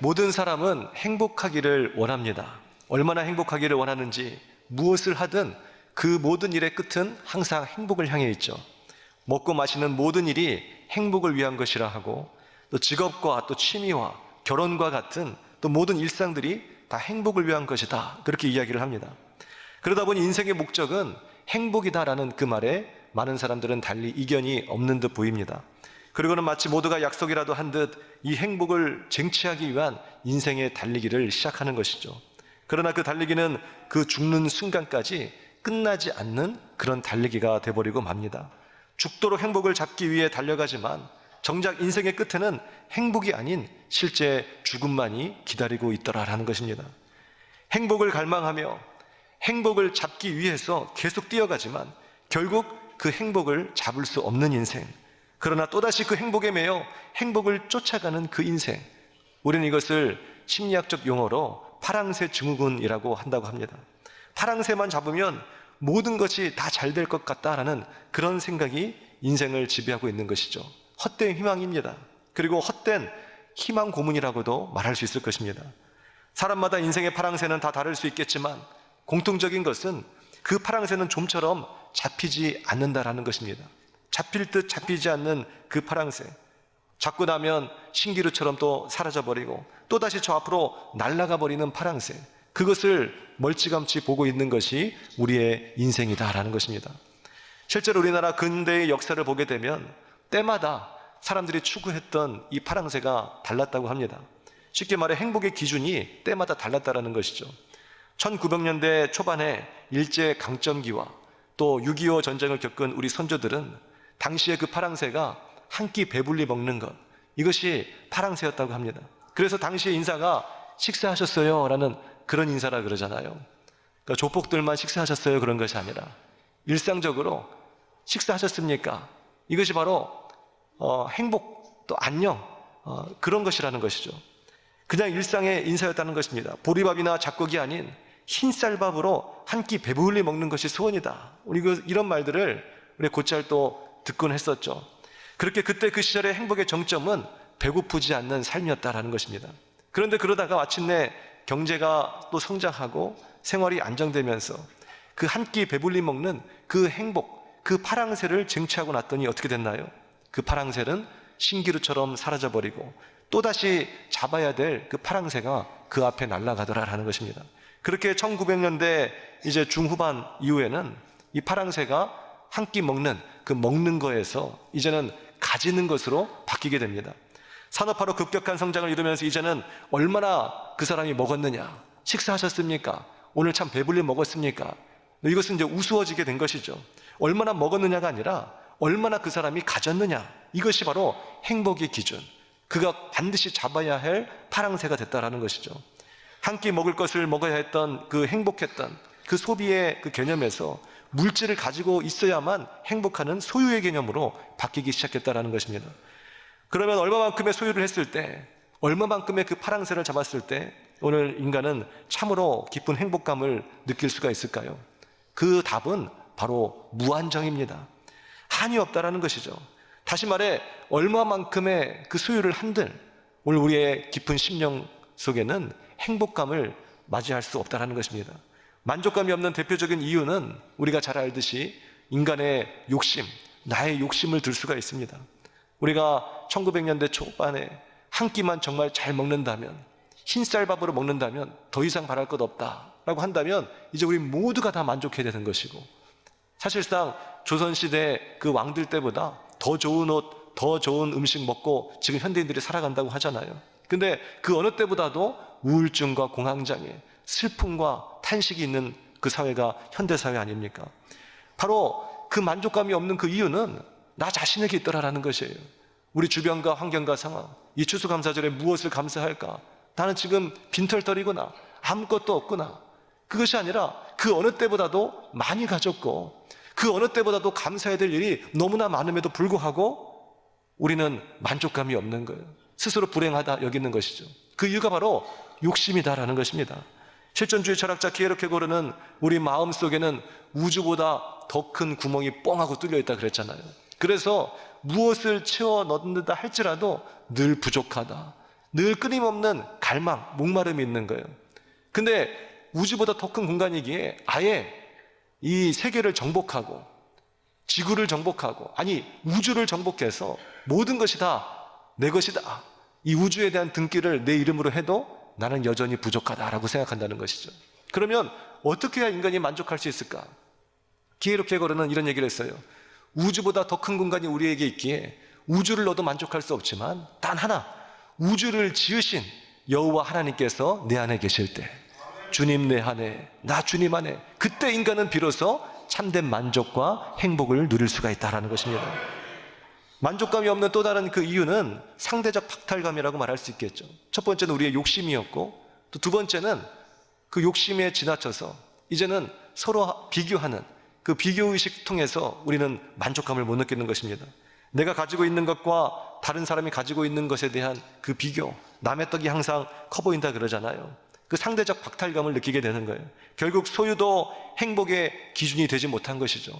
모든 사람은 행복하기를 원합니다. 얼마나 행복하기를 원하는지 무엇을 하든 그 모든 일의 끝은 항상 행복을 향해 있죠. 먹고 마시는 모든 일이 행복을 위한 것이라 하고, 또 직업과 또 취미와 결혼과 같은 또 모든 일상들이 다 행복을 위한 것이다, 그렇게 이야기를 합니다. 그러다 보니 인생의 목적은 행복이다라는 그 말에 많은 사람들은 달리 이견이 없는 듯 보입니다. 그리고는 마치 모두가 약속이라도 한 듯 이 행복을 쟁취하기 위한 인생의 달리기를 시작하는 것이죠. 그러나 그 달리기는 그 죽는 순간까지 끝나지 않는 그런 달리기가 돼버리고 맙니다. 죽도록 행복을 잡기 위해 달려가지만 정작 인생의 끝에는 행복이 아닌 실제 죽음만이 기다리고 있더라라는 것입니다. 행복을 갈망하며 행복을 잡기 위해서 계속 뛰어가지만 결국 그 행복을 잡을 수 없는 인생, 그러나 또다시 그 행복에 매여 행복을 쫓아가는 그 인생, 우리는 이것을 심리학적 용어로 파랑새 증후군이라고 한다고 합니다. 파랑새만 잡으면 모든 것이 다 잘 될 것 같다라는 그런 생각이 인생을 지배하고 있는 것이죠. 헛된 희망입니다. 그리고 헛된 희망 고문이라고도 말할 수 있을 것입니다. 사람마다 인생의 파랑새는 다 다를 수 있겠지만 공통적인 것은 그 파랑새는 좀처럼 잡히지 않는다라는 것입니다. 잡힐 듯 잡히지 않는 그 파랑새, 잡고 나면 신기루처럼 또 사라져버리고 또다시 저 앞으로 날아가 버리는 파랑새, 그것을 멀찌감치 보고 있는 것이 우리의 인생이다라는 것입니다. 실제로 우리나라 근대의 역사를 보게 되면 때마다 사람들이 추구했던 이 파랑새가 달랐다고 합니다. 쉽게 말해 행복의 기준이 때마다 달랐다라는 것이죠. 1900년대 초반에 일제강점기와 또 6.25 전쟁을 겪은 우리 선조들은 당시에 그 파랑새가 한 끼 배불리 먹는 것, 이것이 파랑새였다고 합니다. 그래서 당시의 인사가 식사하셨어요? 라는 그런 인사라 그러잖아요. 그러니까 조폭들만 식사하셨어요? 그런 것이 아니라 일상적으로 식사하셨습니까? 이것이 바로 행복, 또 안녕, 그런 것이라는 것이죠. 그냥 일상의 인사였다는 것입니다. 보리밥이나 잡곡이 아닌 흰쌀밥으로 한 끼 배불리 먹는 것이 소원이다. 우리 이런 말들을 우리 곧잘 또 듣곤 했었죠. 그렇게 그때 그 시절의 행복의 정점은 배고프지 않는 삶이었다라는 것입니다. 그런데 그러다가 마침내 경제가 또 성장하고 생활이 안정되면서 그 한 끼 배불리 먹는 그 행복, 그 파랑새를 쟁취하고 났더니 어떻게 됐나요? 그 파랑새는 신기루처럼 사라져버리고 또다시 잡아야 될 그 파랑새가 그 앞에 날아가더라라는 것입니다. 그렇게 1900년대 이제 중후반 이후에는 이 파랑새가 한 끼 먹는 그 먹는 거에서 이제는 가지는 것으로 바뀌게 됩니다. 산업화로 급격한 성장을 이루면서 이제는 얼마나 그 사람이 먹었느냐, 식사하셨습니까? 오늘 참 배불리 먹었습니까? 이것은 이제 우스워지게 된 것이죠. 얼마나 먹었느냐가 아니라 얼마나 그 사람이 가졌느냐, 이것이 바로 행복의 기준, 그가 반드시 잡아야 할 파랑새가 됐다라는 것이죠. 한 끼 먹을 것을 먹어야 했던 그 행복했던 그 소비의 그 개념에서 물질을 가지고 있어야만 행복하는 소유의 개념으로 바뀌기 시작했다라는 것입니다. 그러면 얼마만큼의 소유를 했을 때, 얼마만큼의 그 파랑새를 잡았을 때 오늘 인간은 참으로 깊은 행복감을 느낄 수가 있을까요? 그 답은 바로 무한정입니다. 한이 없다라는 것이죠. 다시 말해 얼마만큼의 그 소유를 한들 오늘 우리의 깊은 심령 속에는 행복감을 맞이할 수 없다라는 것입니다. 만족감이 없는 대표적인 이유는 우리가 잘 알듯이 인간의 욕심, 나의 욕심을 들 수가 있습니다. 우리가 1900년대 초반에 한 끼만 정말 잘 먹는다면, 흰쌀밥으로 먹는다면 더 이상 바랄 것 없다라고 한다면 이제 우리 모두가 다 만족해야 되는 것이고, 사실상 조선시대 그 왕들 때보다 더 좋은 옷, 더 좋은 음식 먹고 지금 현대인들이 살아간다고 하잖아요. 근데 그 어느 때보다도 우울증과 공황장애, 슬픔과 탄식이 있는 그 사회가 현대사회 아닙니까? 바로 그 만족감이 없는 그 이유는 나 자신에게 있더라라는 것이에요. 우리 주변과 환경과 상황, 이 추수감사절에 무엇을 감사할까? 나는 지금 빈털터리구나, 아무것도 없구나. 그것이 아니라 그 어느 때보다도 많이 가졌고 그 어느 때보다도 감사해야 될 일이 너무나 많음에도 불구하고 우리는 만족감이 없는 거예요. 스스로 불행하다 여기는 것이죠. 그 이유가 바로 욕심이다라는 것입니다. 실존주의 철학자 키에르케고르는 우리 마음 속에는 우주보다 더 큰 구멍이 뻥하고 뚫려 있다 그랬잖아요. 그래서 무엇을 채워 넣는다 할지라도 늘 부족하다, 늘 끊임없는 갈망, 목마름이 있는 거예요. 근데 우주보다 더 큰 공간이기에 아예 이 세계를 정복하고 지구를 정복하고, 아니 우주를 정복해서 모든 것이 다 내 것이다, 이 우주에 대한 등기를 내 이름으로 해도 나는 여전히 부족하다라고 생각한다는 것이죠. 그러면 어떻게 해야 인간이 만족할 수 있을까? 기에로 케거르는 이런 얘기를 했어요. 우주보다 더 큰 공간이 우리에게 있기에 우주를 넣어도 만족할 수 없지만 단 하나, 우주를 지으신 여호와 하나님께서 내 안에 계실 때, 주님 내 안에, 나 주님 안에, 그때 인간은 비로소 참된 만족과 행복을 누릴 수가 있다는 것입니다. 만족감이 없는 또 다른 그 이유는 상대적 박탈감이라고 말할 수 있겠죠. 첫 번째는 우리의 욕심이었고, 또 두 번째는 그 욕심에 지나쳐서 이제는 서로 비교하는 그 비교의식 통해서 우리는 만족감을 못 느끼는 것입니다. 내가 가지고 있는 것과 다른 사람이 가지고 있는 것에 대한 그 비교, 남의 떡이 항상 커 보인다 그러잖아요. 그 상대적 박탈감을 느끼게 되는 거예요. 결국 소유도 행복의 기준이 되지 못한 것이죠.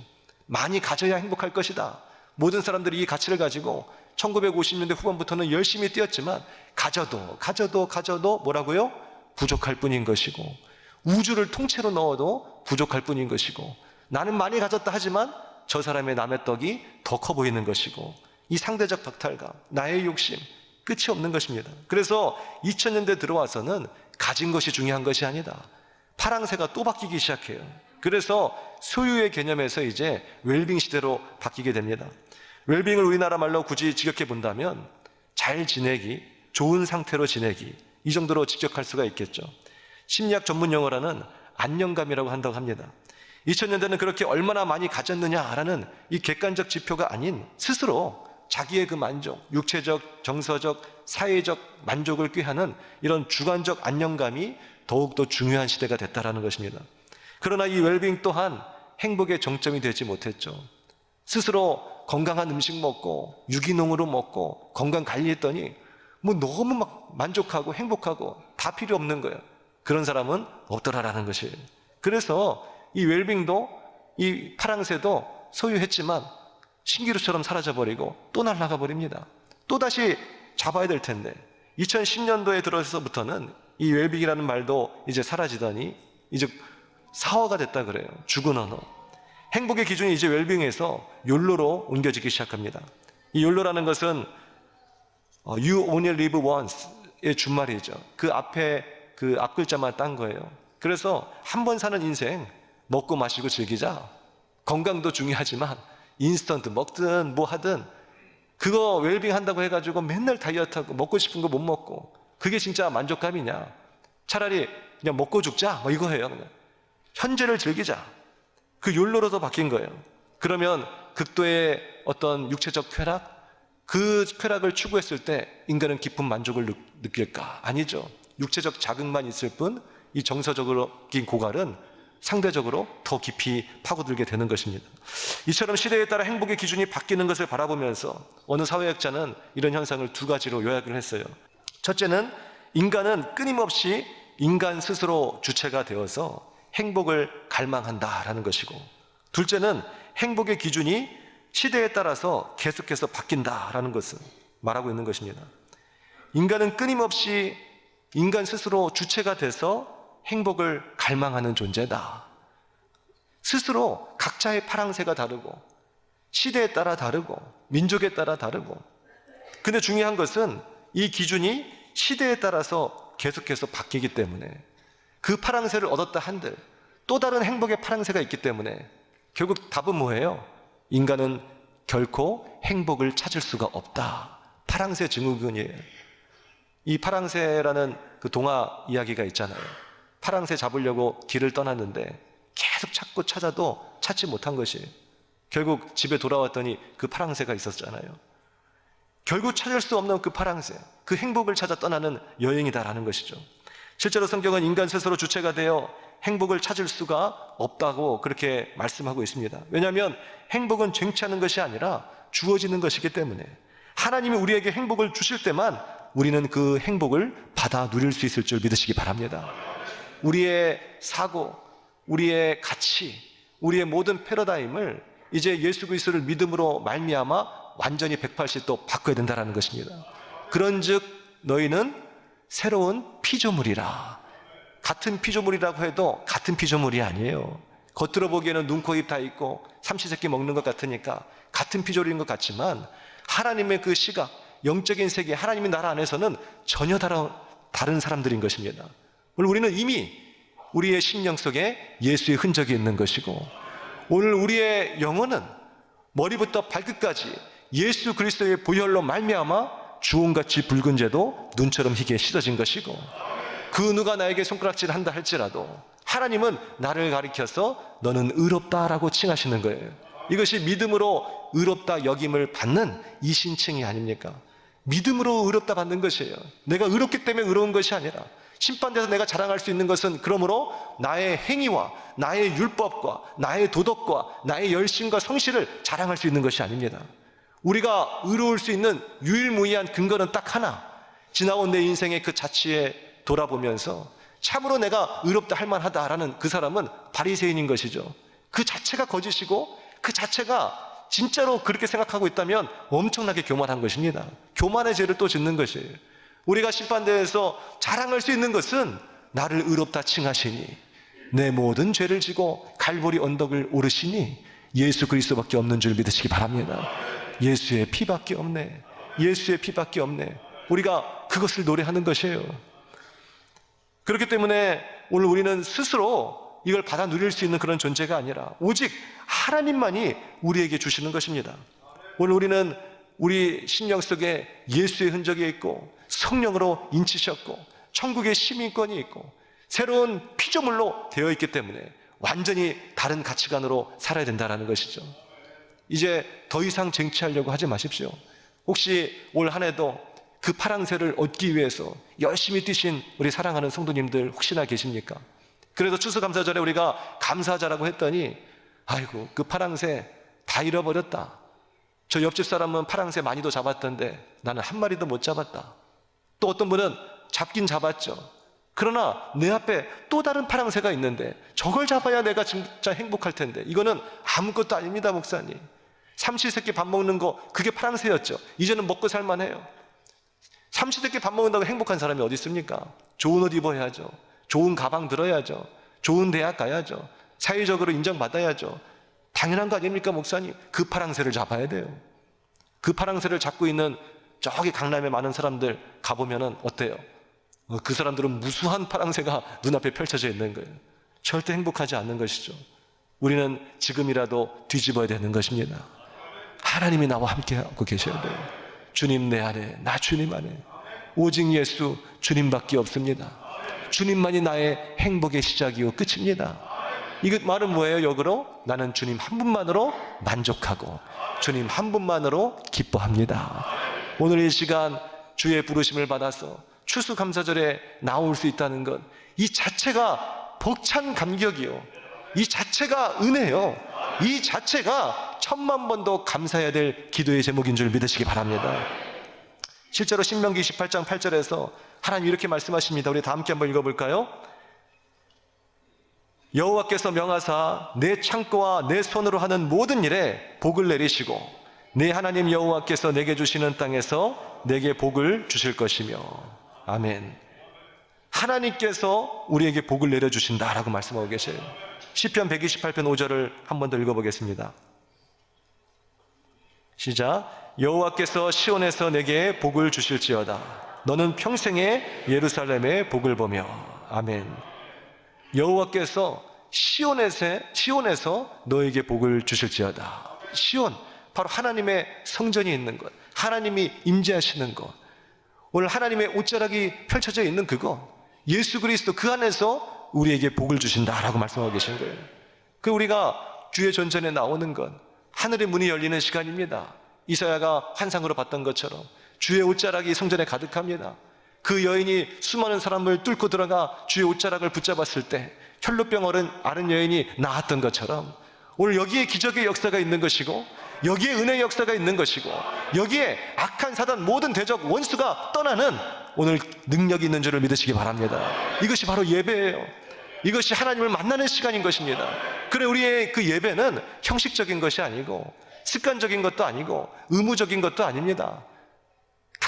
많이 가져야 행복할 것이다. 모든 사람들이 이 가치를 가지고 1950년대 후반부터는 열심히 뛰었지만 가져도 뭐라고요? 부족할 뿐인 것이고, 우주를 통째로 넣어도 부족할 뿐인 것이고, 나는 많이 가졌다 하지만 저 사람의 남의 떡이 더 커 보이는 것이고, 이 상대적 박탈감, 나의 욕심, 끝이 없는 것입니다. 그래서 2000년대 들어와서는 가진 것이 중요한 것이 아니다, 파랑새가 또 바뀌기 시작해요. 그래서 소유의 개념에서 이제 웰빙 시대로 바뀌게 됩니다. 웰빙을 우리나라 말로 굳이 직역해 본다면 잘 지내기, 좋은 상태로 지내기, 이 정도로 직역할 수가 있겠죠. 심리학 전문 용어로는 안정감이라고 한다고 합니다. 2000년대는 그렇게 얼마나 많이 가졌느냐라는 이 객관적 지표가 아닌 스스로 자기의 그 만족, 육체적, 정서적, 사회적 만족을 꾀하는 이런 주관적 안정감이 더욱더 중요한 시대가 됐다는 것입니다. 그러나 이 웰빙 또한 행복의 정점이 되지 못했죠. 스스로 건강한 음식 먹고 유기농으로 먹고 건강 관리했더니 뭐 너무 막 만족하고 행복하고 다 필요 없는 거예요. 그런 사람은 없더라라는 것이에요. 그래서 이 웰빙도, 이 파랑새도 소유했지만 신기루처럼 사라져버리고 또 날아가 버립니다. 또다시 잡아야 될 텐데 2010년도에 들어서부터는 이 웰빙이라는 말도 이제 사라지더니 이제 사화가 됐다 그래요. 죽은 언어. 행복의 기준이 이제 웰빙에서 욜로로 옮겨지기 시작합니다. 이 욜로라는 것은 You only live once의 준말이죠. 그 앞에 그 앞글자만 딴 거예요. 그래서 한 번 사는 인생 먹고 마시고 즐기자. 건강도 중요하지만 인스턴트 먹든 뭐 하든 그거 웰빙 한다고 해가지고 맨날 다이어트하고 먹고 싶은 거 못 먹고 그게 진짜 만족감이냐? 차라리 그냥 먹고 죽자 뭐 이거예요. 그냥 현재를 즐기자. 그 욜로로도 바뀐 거예요. 그러면 극도의 어떤 육체적 쾌락, 그 쾌락을 추구했을 때 인간은 깊은 만족을 느낄까? 아니죠. 육체적 자극만 있을 뿐 이 정서적인 고갈은 상대적으로 더 깊이 파고들게 되는 것입니다. 이처럼 시대에 따라 행복의 기준이 바뀌는 것을 바라보면서 어느 사회학자는 이런 현상을 두 가지로 요약을 했어요. 첫째는 인간은 끊임없이 인간 스스로 주체가 되어서 행복을 갈망한다라는 것이고, 둘째는 행복의 기준이 시대에 따라서 계속해서 바뀐다라는 것을 말하고 있는 것입니다. 인간은 끊임없이 인간 스스로 주체가 돼서 행복을 갈망하는 존재다. 스스로 각자의 파랑새가 다르고 시대에 따라 다르고 민족에 따라 다르고, 근데 중요한 것은 이 기준이 시대에 따라서 계속해서 바뀌기 때문에 그 파랑새를 얻었다 한들 또 다른 행복의 파랑새가 있기 때문에 결국 답은 뭐예요? 인간은 결코 행복을 찾을 수가 없다. 파랑새 증후군이에요. 이 파랑새라는 그 동화 이야기가 있잖아요. 파랑새 잡으려고 길을 떠났는데 계속 찾고 찾아도 찾지 못한 것이에요. 결국 집에 돌아왔더니 그 파랑새가 있었잖아요. 결국 찾을 수 없는 그 파랑새, 그 행복을 찾아 떠나는 여행이다라는 것이죠. 실제로 성경은 인간 스스로 주체가 되어 행복을 찾을 수가 없다고 그렇게 말씀하고 있습니다. 왜냐하면 행복은 쟁취하는 것이 아니라 주어지는 것이기 때문에 하나님이 우리에게 행복을 주실 때만 우리는 그 행복을 받아 누릴 수 있을 줄 믿으시기 바랍니다. 우리의 사고, 우리의 가치, 우리의 모든 패러다임을 이제 예수 그리스도를 믿음으로 말미암아 완전히 180도 바꿔야 된다는 것입니다. 그런즉 너희는 새로운 피조물이라. 같은 피조물이라고 해도 같은 피조물이 아니에요. 겉으로 보기에는 눈, 코, 입 다 있고 삼시세끼 먹는 것 같으니까 같은 피조물인 것 같지만 하나님의 그 시각, 영적인 세계, 하나님의 나라 안에서는 전혀 다른 사람들인 것입니다. 오늘 우리는 이미 우리의 심령 속에 예수의 흔적이 있는 것이고, 오늘 우리의 영혼은 머리부터 발끝까지 예수 그리스도의 보혈로 말미암아 주홍같이 붉은 죄도 눈처럼 희게 씻어진 것이고, 그 누가 나에게 손가락질 한다 할지라도 하나님은 나를 가리켜서 너는 의롭다라고 칭하시는 거예요. 이것이 믿음으로 의롭다 여김을 받는 이신칭이 아닙니까? 믿음으로 의롭다 받는 것이에요. 내가 의롭기 때문에 의로운 것이 아니라, 심판대에서 내가 자랑할 수 있는 것은 그러므로 나의 행위와 나의 율법과 나의 도덕과 나의 열심과 성실을 자랑할 수 있는 것이 아닙니다. 우리가 의로울 수 있는 유일무이한 근거는 딱 하나, 지나온 내 인생의 그 자취에 돌아보면서 참으로 내가 의롭다 할 만하다라는 그 사람은 바리새인인 것이죠. 그 자체가 거짓이고 그 자체가 진짜로 그렇게 생각하고 있다면 엄청나게 교만한 것입니다. 교만의 죄를 또 짓는 것이에요. 우리가 심판대에서 자랑할 수 있는 것은 나를 의롭다 칭하시니 내 모든 죄를 지고 갈보리 언덕을 오르시니 예수 그리스도밖에 없는 줄 믿으시기 바랍니다. 예수의 피밖에 없네. 예수의 피밖에 없네. 우리가 그것을 노래하는 것이에요. 그렇기 때문에 오늘 우리는 스스로 이걸 받아 누릴 수 있는 그런 존재가 아니라 오직 하나님만이 우리에게 주시는 것입니다. 오늘 우리는 우리 심령 속에 예수의 흔적이 있고 성령으로 인치셨고 천국의 시민권이 있고 새로운 피조물로 되어 있기 때문에 완전히 다른 가치관으로 살아야 된다는 것이죠. 이제 더 이상 쟁취하려고 하지 마십시오. 혹시 올 한 해도 그 파랑새를 얻기 위해서 열심히 뛰신 우리 사랑하는 성도님들 혹시나 계십니까? 그래서 추수감사절에 우리가 감사하자라고 했더니 아이고 그 파랑새 다 잃어버렸다. 저 옆집 사람은 파랑새 많이도 잡았던데 나는 한 마리도 못 잡았다. 또 어떤 분은 잡긴 잡았죠. 그러나 내 앞에 또 다른 파랑새가 있는데 저걸 잡아야 내가 진짜 행복할 텐데 이거는 아무것도 아닙니다. 목사님, 삼시세끼 밥 먹는 거 그게 파랑새였죠. 이제는 먹고 살만해요. 삼시세끼 밥 먹는다고 행복한 사람이 어디 있습니까? 좋은 옷 입어야죠. 좋은 가방 들어야죠. 좋은 대학 가야죠. 사회적으로 인정받아야죠. 당연한 거 아닙니까 목사님? 그 파랑새를 잡아야 돼요. 그 파랑새를 잡고 있는 저기 강남에 많은 사람들 가보면은 어때요? 그 사람들은 무수한 파랑새가 눈앞에 펼쳐져 있는 거예요. 절대 행복하지 않는 것이죠. 우리는 지금이라도 뒤집어야 되는 것입니다. 하나님이 나와 함께하고 계셔야 돼요. 주님 내 안에, 나 주님 안에 오직 예수 주님밖에 없습니다. 주님만이 나의 행복의 시작이요 끝입니다. 이 말은 뭐예요? 역으로 나는 주님 한 분만으로 만족하고 주님 한 분만으로 기뻐합니다. 오늘 이 시간 주의 부르심을 받아서 추수감사절에 나올 수 있다는 것, 이 자체가 벅찬 감격이요, 이 자체가 은혜요, 이 자체가 10,000번도 감사해야 될 기도의 제목인 줄 믿으시기 바랍니다. 실제로 신명기 28장 8절에서 하나님 이렇게 말씀하십니다. 우리 다 함께 한번 읽어볼까요? 여호와께서 명하사 내 창고와 내 손으로 하는 모든 일에 복을 내리시고 내 하나님 여호와께서 내게 주시는 땅에서 내게 복을 주실 것이며. 아멘. 하나님께서 우리에게 복을 내려주신다라고 말씀하고 계세요. 시편 128편 5절을 한 번 더 읽어보겠습니다. 시작. 여호와께서 시온에서 내게 복을 주실지어다. 너는 평생에 예루살렘에 복을 보며. 아멘. 여호와께서 시온에서 너에게 복을 주실지어다. 시온, 바로 하나님의 성전이 있는 것, 하나님이 임재하시는 것, 오늘 하나님의 옷자락이 펼쳐져 있는 그것, 예수 그리스도 그 안에서 우리에게 복을 주신다라고 말씀하고 계신 거예요. 그 우리가 주의 전전에 나오는 것, 하늘의 문이 열리는 시간입니다. 이사야가 환상으로 봤던 것처럼 주의 옷자락이 성전에 가득합니다. 그 여인이 수많은 사람을 뚫고 들어가 주의 옷자락을 붙잡았을 때 혈루병 앓은 여인이 나았던 것처럼 오늘 여기에 기적의 역사가 있는 것이고 여기에 은혜의 역사가 있는 것이고 여기에 악한 사단 모든 대적 원수가 떠나는 오늘 능력이 있는 줄을 믿으시기 바랍니다. 이것이 바로 예배예요. 이것이 하나님을 만나는 시간인 것입니다. 그래, 우리의 그 예배는 형식적인 것이 아니고 습관적인 것도 아니고 의무적인 것도 아닙니다.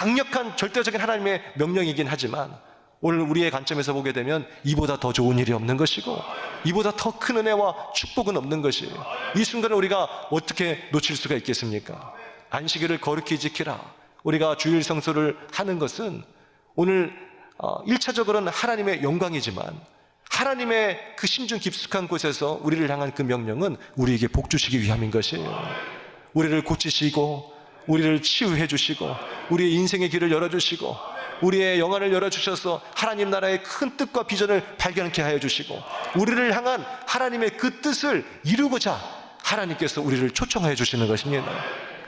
강력한 절대적인 하나님의 명령이긴 하지만 오늘 우리의 관점에서 보게 되면 이보다 더 좋은 일이 없는 것이고 이보다 더 큰 은혜와 축복은 없는 것이에요. 이 순간을 우리가 어떻게 놓칠 수가 있겠습니까? 안식일을 거룩히 지키라, 우리가 주일 성수를 하는 것은 오늘 1차적으로는 하나님의 영광이지만 하나님의 그 심중 깊숙한 곳에서 우리를 향한 그 명령은 우리에게 복 주시기 위함인 것이에요. 우리를 고치시고 우리를 치유해 주시고 우리의 인생의 길을 열어주시고 우리의 영안을 열어주셔서 하나님 나라의 큰 뜻과 비전을 발견케 하여 주시고 우리를 향한 하나님의 그 뜻을 이루고자 하나님께서 우리를 초청하여 주시는 것입니다.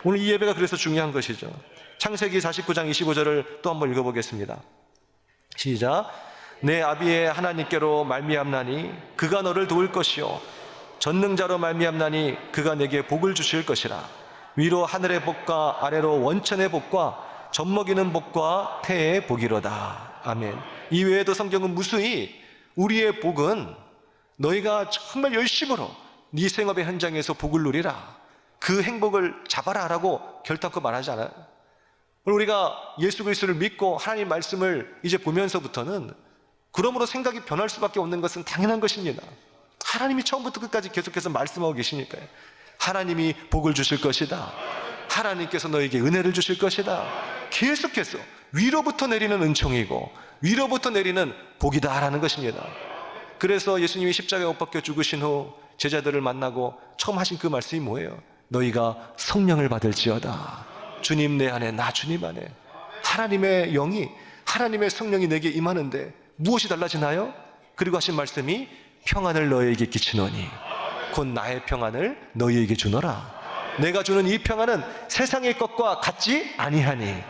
오늘 이 예배가 그래서 중요한 것이죠. 창세기 49장 25절을 또 한번 읽어보겠습니다. 시작. 내 아비의 하나님께로 말미암나니 그가 너를 도울 것이요 전능자로 말미암나니 그가 내게 복을 주실 것이라. 위로 하늘의 복과 아래로 원천의 복과 젖먹이는 복과 태의 복이로다. 아멘. 이 외에도 성경은 무수히 우리의 복은 너희가 정말 열심으로 네 생업의 현장에서 복을 누리라, 그 행복을 잡아라 라고 결단코 말하지 않아요. 우리가 예수 그리스도를 믿고 하나님 말씀을 이제 보면서부터는 그러므로 생각이 변할 수밖에 없는 것은 당연한 것입니다. 하나님이 처음부터 끝까지 계속해서 말씀하고 계시니까요. 하나님이 복을 주실 것이다, 하나님께서 너에게 은혜를 주실 것이다, 계속해서 위로부터 내리는 은총이고 위로부터 내리는 복이다 라는 것입니다. 그래서 예수님이 십자가에 못 박혀 죽으신 후 제자들을 만나고 처음 하신 그 말씀이 뭐예요? 너희가 성령을 받을지어다. 주님 내 안에, 나 주님 안에. 하나님의 영이, 하나님의 성령이 내게 임하는데 무엇이 달라지나요? 그리고 하신 말씀이 평안을 너희에게 끼치노니 곧 나의 평안을 너희에게 주노라. 내가 주는 이 평안은 세상의 것과 같지 아니하니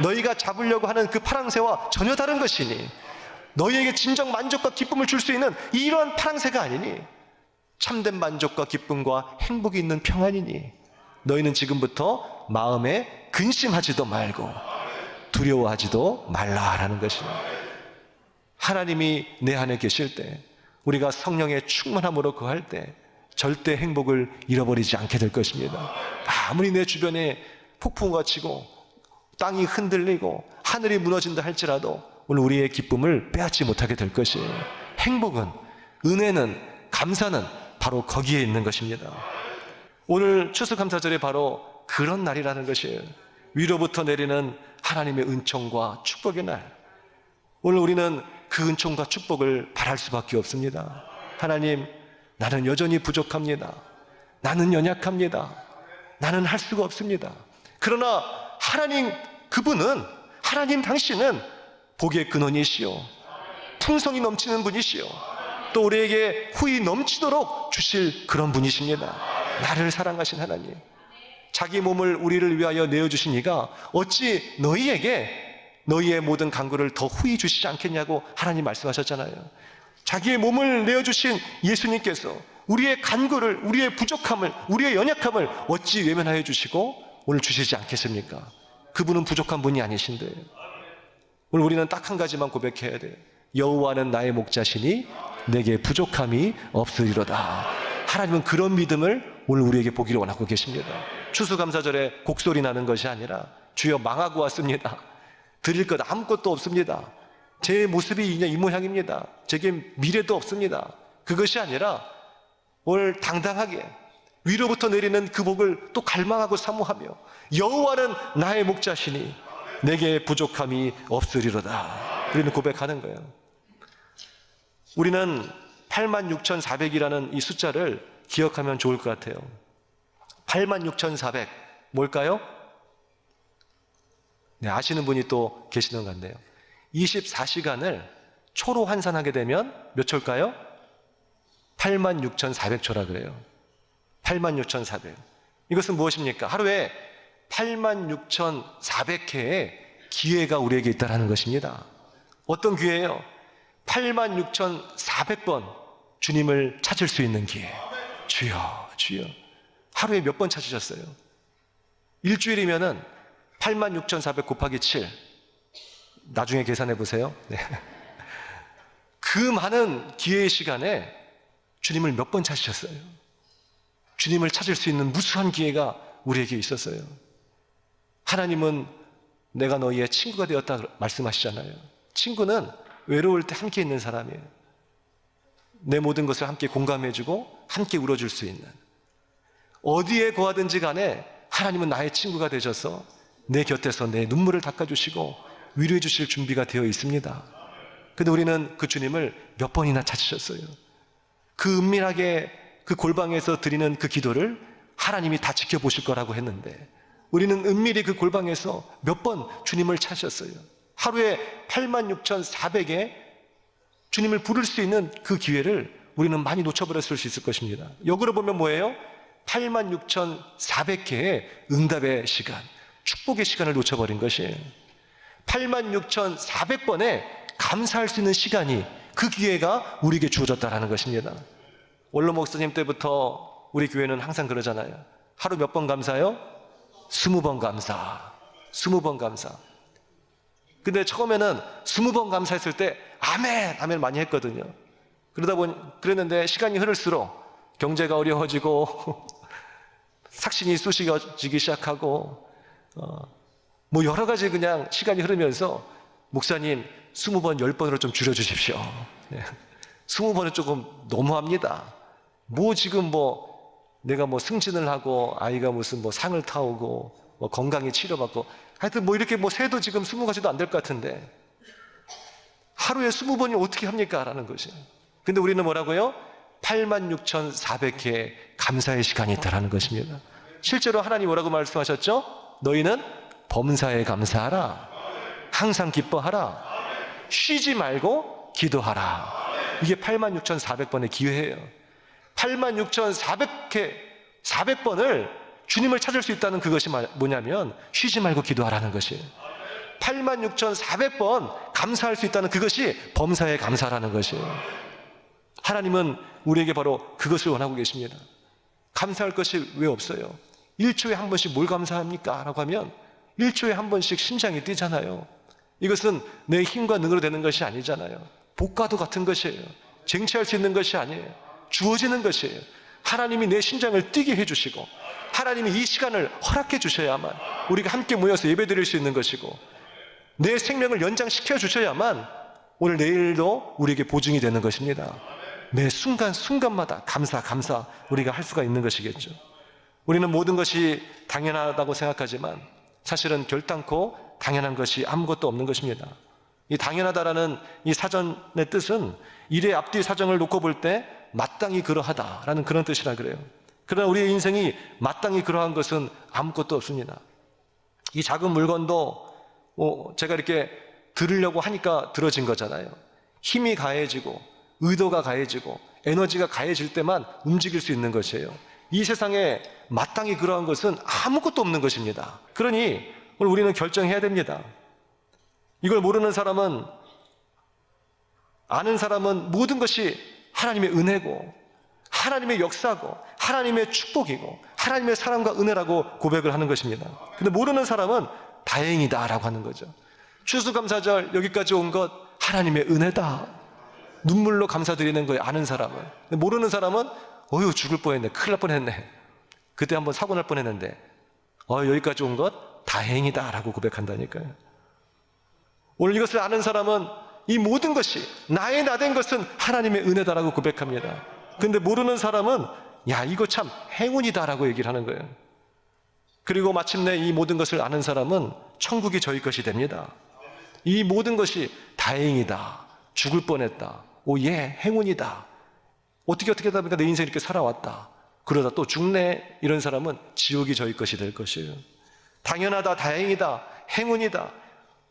너희가 잡으려고 하는 그 파랑새와 전혀 다른 것이니 너희에게 진정 만족과 기쁨을 줄 수 있는 이러한 파랑새가 아니니 참된 만족과 기쁨과 행복이 있는 평안이니 너희는 지금부터 마음에 근심하지도 말고 두려워하지도 말라라는 것입니다. 하나님이 내 안에 계실 때, 우리가 성령의 충만함으로 거할 때 절대 행복을 잃어버리지 않게 될 것입니다. 아무리 내 주변에 폭풍우가 치고 땅이 흔들리고 하늘이 무너진다 할지라도 오늘 우리의 기쁨을 빼앗지 못하게 될 것이에요. 행복은, 은혜는, 감사는 바로 거기에 있는 것입니다. 오늘 추수감사절이 바로 그런 날이라는 것이에요. 위로부터 내리는 하나님의 은총과 축복의 날. 오늘 우리는 그 은총과 축복을 바랄 수밖에 없습니다. 하나님, 나는 여전히 부족합니다. 나는 연약합니다. 나는 할 수가 없습니다. 그러나 하나님, 그분은, 하나님 당신은 복의 근원이시오, 풍성이 넘치는 분이시오, 또 우리에게 후이 넘치도록 주실 그런 분이십니다. 나를 사랑하신 하나님, 자기 몸을 우리를 위하여 내어주신 이가 어찌 너희에게 너희의 모든 간구를 더 후히 주시지 않겠냐고 하나님 말씀하셨잖아요. 자기의 몸을 내어주신 예수님께서 우리의 간구를, 우리의 부족함을, 우리의 연약함을 어찌 외면하여 주시고 오늘 주시지 않겠습니까? 그분은 부족한 분이 아니신데 오늘 우리는 딱 한 가지만 고백해야 돼요. 여호와는 나의 목자시니 내게 부족함이 없으리로다. 하나님은 그런 믿음을 오늘 우리에게 보기를 원하고 계십니다. 추수감사절에 곡소리 나는 것이 아니라 주여 망하고 왔습니다. 드릴 것 아무것도 없습니다. 제 모습이 이 모양입니다. 제게 미래도 없습니다. 그것이 아니라 오늘 당당하게 위로부터 내리는 그 복을 또 갈망하고 사모하며 여호와는 나의 목자시니 내게 부족함이 없으리로다. 우리는 고백하는 거예요. 우리는 86,400이라는 이 숫자를 기억하면 좋을 것 같아요. 86,400 뭘까요? 네, 아시는 분이 또 계시는 것 같네요. 24시간을 초로 환산하게 되면 몇 초일까요? 86,400초라 그래요. 86,400. 이것은 무엇입니까? 하루에 86,400회의 기회가 우리에게 있다는 것입니다. 어떤 기회예요? 86,400번 주님을 찾을 수 있는 기회. 주여, 주여. 하루에 몇 번 찾으셨어요? 일주일이면은 86,400 곱하기 7. 나중에 계산해 보세요. 네. 그 많은 기회의 시간에 주님을 몇 번 찾으셨어요? 주님을 찾을 수 있는 무수한 기회가 우리에게 있었어요. 하나님은 내가 너희의 친구가 되었다 말씀하시잖아요. 친구는 외로울 때 함께 있는 사람이에요. 내 모든 것을 함께 공감해주고 함께 울어줄 수 있는, 어디에 거하든지 간에 하나님은 나의 친구가 되셔서 내 곁에서 내 눈물을 닦아주시고 위로해 주실 준비가 되어 있습니다. 근데 우리는 그 주님을 몇 번이나 찾으셨어요. 그 은밀하게 그 골방에서 드리는 그 기도를 하나님이 다 지켜보실 거라고 했는데 우리는 은밀히 그 골방에서 몇 번 주님을 찾으셨어요. 하루에 86,400의 주님을 부를 수 있는 그 기회를 우리는 많이 놓쳐버렸을 수 있을 것입니다. 역으로 보면 뭐예요? 86,400개의 응답의 시간, 축복의 시간을 놓쳐버린 것이에요. 86,400번에 감사할 수 있는 시간이, 그 기회가 우리에게 주어졌다는 것입니다. 원로 목사님 때부터 우리 교회는 항상 그러잖아요. 하루 몇 번 감사요? 20번 감사. 20번 감사. 근데 처음에는 20번 감사했을 때 아멘, 아멘 많이 했거든요. 그랬는데 시간이 흐를수록 경제가 어려워지고 삭신이 쑤시겨지기 시작하고 뭐 여러 가지 그냥 시간이 흐르면서 목사님 20번 10번으로 좀 줄여주십시오. 20번은 조금 너무합니다. 뭐 지금 뭐 내가 뭐 승진을 하고 아이가 무슨 뭐 상을 타오고 뭐 건강히 치료받고 하여튼 뭐 이렇게 뭐 세도 지금 20가지도 안 될 것 같은데 하루에 20번이 어떻게 합니까? 라는 것이. 근데 우리는 뭐라고요? 86,400회 감사의 시간이 있다라는 것입니다. 실제로 하나님 뭐라고 말씀하셨죠? 너희는 범사에 감사하라. 항상 기뻐하라. 쉬지 말고 기도하라. 이게 86,400번의 기회예요. 86,400번을 주님을 찾을 수 있다는 그것이 뭐냐면 쉬지 말고 기도하라는 것이에요. 86,400번 감사할 수 있다는 그것이 범사에 감사라는 것이에요. 하나님은 우리에게 바로 그것을 원하고 계십니다. 감사할 것이 왜 없어요? 1초에 한 번씩 뭘 감사합니까? 라고 하면 1초에 한 번씩 심장이 뛰잖아요. 이것은 내 힘과 능으로 되는 것이 아니잖아요. 복과도 같은 것이에요. 쟁취할 수 있는 것이 아니에요. 주어지는 것이에요. 하나님이 내 심장을 뛰게 해주시고 하나님이 이 시간을 허락해 주셔야만 우리가 함께 모여서 예배드릴 수 있는 것이고 내 생명을 연장시켜 주셔야만 오늘 내일도 우리에게 보증이 되는 것입니다. 매 순간순간마다 감사 우리가 할 수가 있는 것이겠죠. 우리는 모든 것이 당연하다고 생각하지만 사실은 결단코 당연한 것이 아무것도 없는 것입니다. 이 당연하다라는 이 사전의 뜻은 일의 앞뒤 사정을 놓고 볼 때 마땅히 그러하다라는 그런 뜻이라 그래요. 그러나 우리의 인생이 마땅히 그러한 것은 아무것도 없습니다. 이 작은 물건도 제가 이렇게 들으려고 하니까 들어진 거잖아요. 힘이 가해지고 의도가 가해지고 에너지가 가해질 때만 움직일 수 있는 것이에요. 이 세상에 마땅히 그러한 것은 아무것도 없는 것입니다. 그러니 오늘 우리는 결정해야 됩니다. 이걸 모르는 사람은, 아는 사람은 모든 것이 하나님의 은혜고 하나님의 역사고 하나님의 축복이고 하나님의 사랑과 은혜라고 고백을 하는 것입니다. 근데 모르는 사람은 다행이다라고 하는 거죠. 추수감사절 여기까지 온 것 하나님의 은혜다. 눈물로 감사드리는 거예요. 아는 사람은. 근데 모르는 사람은 어휴 죽을 뻔했네. 큰일 날 뻔했네. 그때 한번 사고 날 뻔했는데 여기까지 온 것 다행이다라고 고백한다니까요. 오늘 이것을 아는 사람은 이 모든 것이 나의 나된 것은 하나님의 은혜다라고 고백합니다. 근데 모르는 사람은 야 이거 참 행운이다라고 얘기를 하는 거예요. 그리고 마침내 이 모든 것을 아는 사람은 천국이 저희 것이 됩니다. 이 모든 것이 다행이다. 죽을 뻔했다. 예 행운이다. 어떻게 하다 보니까 내 인생이 이렇게 살아왔다. 그러다 또 죽네. 이런 사람은 지옥이 저희 것이 될 것이에요. 당연하다. 다행이다. 행운이다.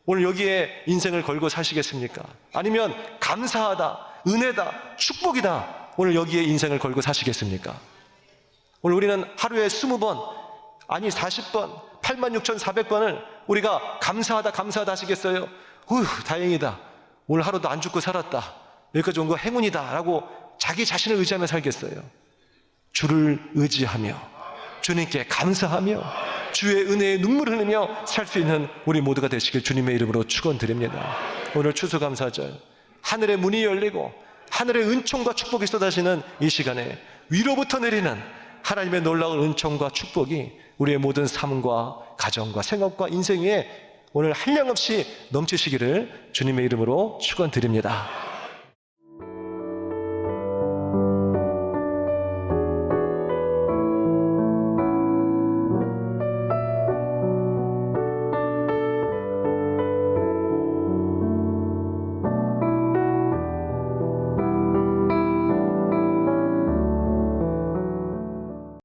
오늘 여기에 인생을 걸고 사시겠습니까? 아니면 감사하다, 은혜다, 축복이다. 오늘 여기에 인생을 걸고 사시겠습니까? 오늘 우리는 하루에 20번, 아니 40번, 86,400번을 우리가 감사하다 하시겠어요? 다행이다. 오늘 하루도 안 죽고 살았다. 여기까지 온 거 행운이다. 라고 자기 자신을 의지하며 살겠어요? 주를 의지하며 주님께 감사하며 주의 은혜에 눈물을 흘리며 살 수 있는 우리 모두가 되시길 주님의 이름으로 축원드립니다. 오늘 추수감사절 하늘의 문이 열리고 하늘의 은총과 축복이 쏟아지는 이 시간에 위로부터 내리는 하나님의 놀라운 은총과 축복이 우리의 모든 삶과 가정과 생업과 인생 위에 오늘 한량없이 넘치시기를 주님의 이름으로 축원드립니다.